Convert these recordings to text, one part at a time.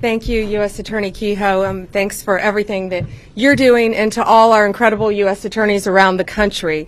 Thank you, U.S. Attorney Kehoe. Thanks for everything that you're doing, and to all our incredible U.S. attorneys around the country.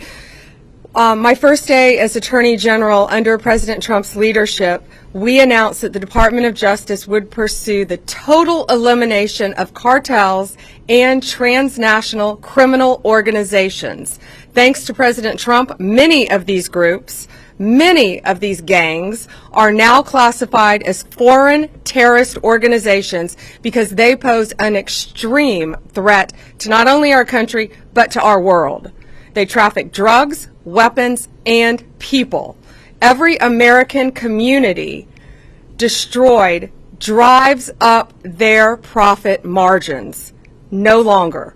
My first day as Attorney General under President Trump's leadership, we announced that the Department of Justice would pursue the total elimination of cartels and transnational criminal organizations. Thanks to President Trump, many of these groups, many of these gangs are now classified as foreign terrorist organizations because they pose an extreme threat to not only our country, but to our world. They traffic drugs, weapons, and people. Every American community destroyed drives up their profit margins. No longer.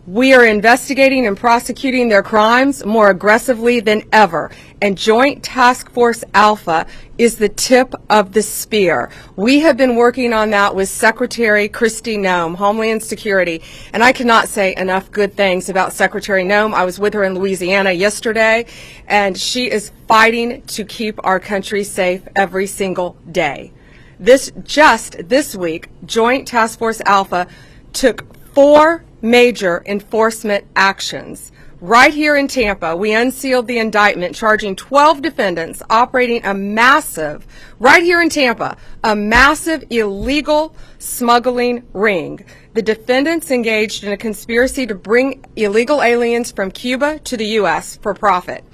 We are investigating and prosecuting their crimes more aggressively than ever, and Joint Task Force Alpha is the tip of the spear. We have been working on that with Secretary Kristi Noem, Homeland Security, and I cannot say enough good things about Secretary Noem. I was with her in Louisiana yesterday, and she is fighting to keep our country safe every single day. Just this week, Joint Task Force Alpha took 4 major enforcement actions. Right here in Tampa, we unsealed the indictment charging 12 defendants operating a massive, right here in Tampa, a massive illegal smuggling ring. The defendants engaged in a conspiracy to bring illegal aliens from Cuba to the U.S. for profit.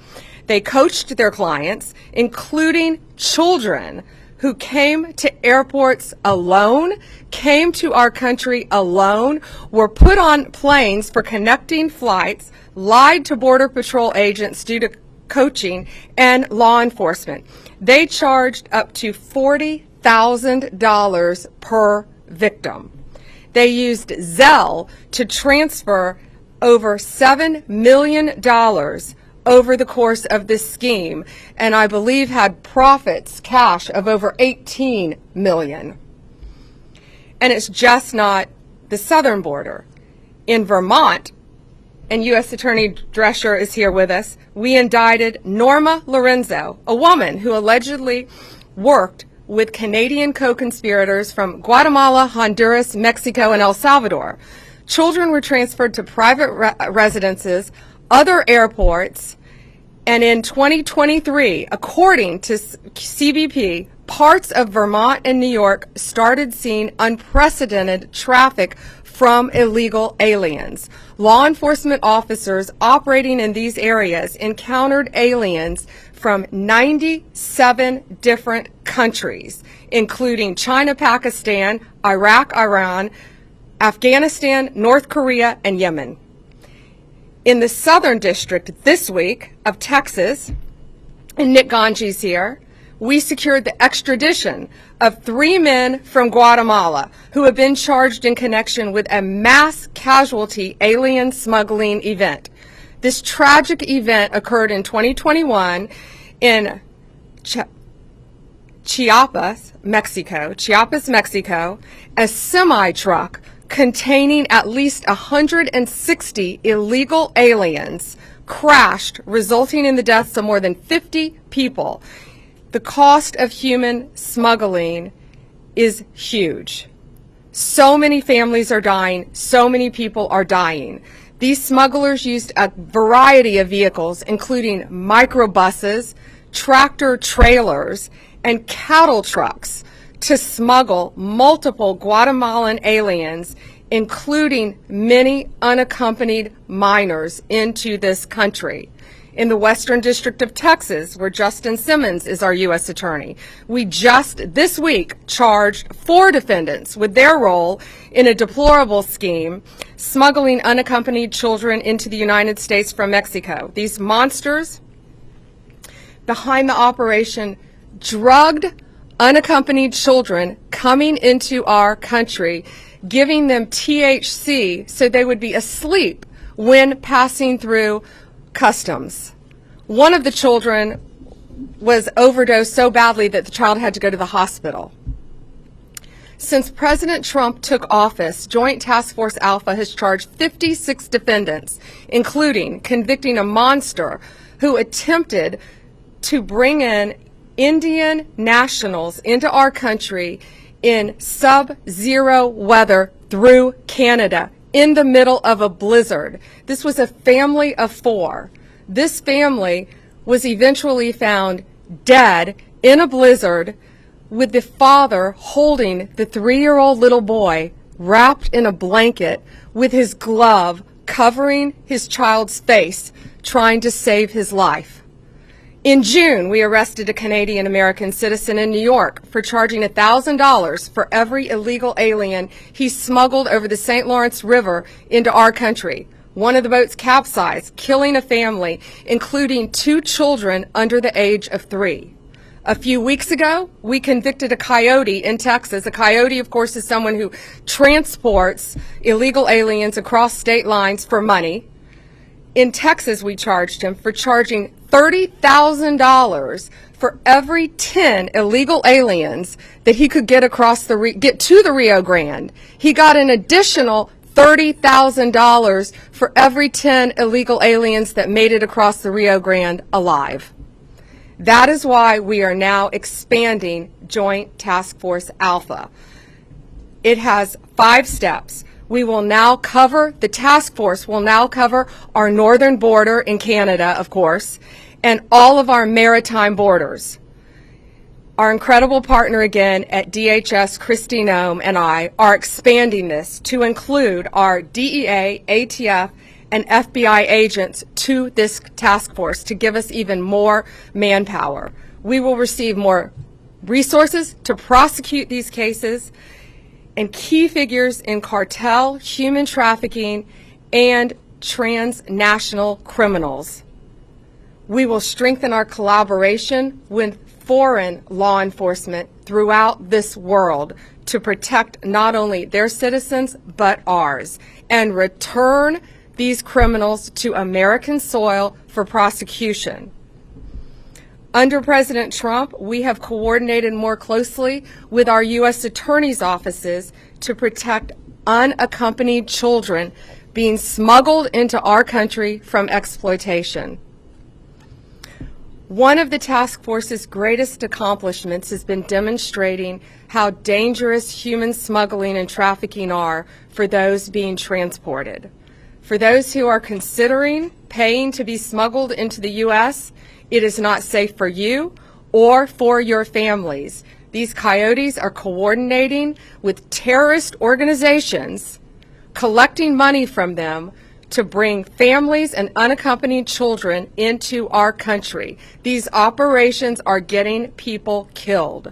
They coached their clients, including children, who came to airports alone, came to our country alone, were put on planes for connecting flights, lied to Border Patrol agents due to coaching, and law enforcement. They charged up to $40,000 per victim. They used Zelle to transfer over $7 million over the course of this scheme, and I believe had profits, cash, of over $18 million. And it's just not the southern border. In Vermont, and U.S. Attorney Drescher is here with us, we indicted Norma Lorenzo, a woman who allegedly worked with Canadian co-conspirators from Guatemala, Honduras, Mexico, and El Salvador. Children were transferred to private residences, other airports, and in 2023, according to CBP, parts of Vermont and New York started seeing unprecedented traffic from illegal aliens. Law enforcement officers operating in these areas encountered aliens from 97 different countries, including China, Pakistan, Iraq, Iran, Afghanistan, North Korea, and Yemen. In the Southern District this week of Texas, and Nick Ganji's here, we secured the extradition of 3 men from Guatemala who have been charged in connection with a mass casualty alien smuggling event. This tragic event occurred in 2021 in Chiapas, Mexico. A semi-truck containing at least 160 illegal aliens crashed, resulting in the deaths of more than 50 people. The cost of human smuggling is huge. So many families are dying, so many people are dying. These smugglers used a variety of vehicles, including microbuses, tractor trailers, and cattle trucks, to smuggle multiple Guatemalan aliens, including many unaccompanied minors, into this country. In the Western District of Texas, where Justin Simmons is our U.S. Attorney, we just this week charged 4 defendants with their role in a deplorable scheme smuggling unaccompanied children into the United States from Mexico. These monsters behind the operation drugged unaccompanied children coming into our country, giving them THC so they would be asleep when passing through customs. One of the children was overdosed so badly that the child had to go to the hospital. Since President Trump took office, Joint Task Force Alpha has charged 56 defendants, including convicting a monster who attempted to bring in Indian nationals into our country in sub-zero weather through Canada in the middle of a blizzard. This was a family of 4. This family was eventually found dead in a blizzard with the father holding the 3-year-old little boy wrapped in a blanket with his glove covering his child's face, trying to save his life. In June, we arrested a Canadian-American citizen in New York for charging $1,000 for every illegal alien he smuggled over the St. Lawrence River into our country. One of the boats capsized, killing a family, including 2 children under the age of 3. A few weeks ago, we convicted a coyote in Texas. A coyote, of course, is someone who transports illegal aliens across state lines for money. In Texas, we charged him for charging $30,000 for every 10 illegal aliens that he could get get to the Rio Grande. He got an additional $30,000 for every 10 illegal aliens that made it across the Rio Grande alive. That is why we are now expanding Joint Task Force Alpha. It has 5 steps. We will now cover, the task force will now cover our northern border in Canada, of course, and all of our maritime borders. Our incredible partner again at DHS, Kristi Noem, and I are expanding this to include our DEA, ATF, and FBI agents to this task force to give us even more manpower. We will receive more resources to prosecute these cases, and key figures in cartel, human trafficking, and transnational criminals. We will strengthen our collaboration with foreign law enforcement throughout this world to protect not only their citizens, but ours, and return these criminals to American soil for prosecution. Under President Trump, we have coordinated more closely with our U.S. attorneys' offices to protect unaccompanied children being smuggled into our country from exploitation. One of the task force's greatest accomplishments has been demonstrating how dangerous human smuggling and trafficking are for those being transported. For those who are considering paying to be smuggled into the U.S., it is not safe for you or for your families. These coyotes are coordinating with terrorist organizations, collecting money from them to bring families and unaccompanied children into our country. These operations are getting people killed.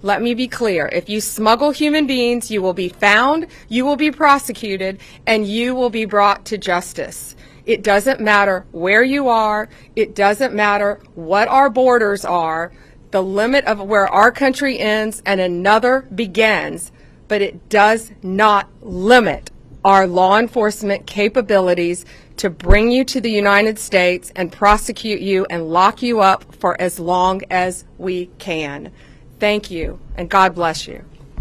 Let me be clear. If you smuggle human beings, you will be found, you will be prosecuted, and you will be brought to justice. It doesn't matter where you are. It doesn't matter what our borders are. The limit of where our country ends and another begins, but it does not limit our law enforcement capabilities to bring you to the United States and prosecute you and lock you up for as long as we can. Thank you, and God bless you.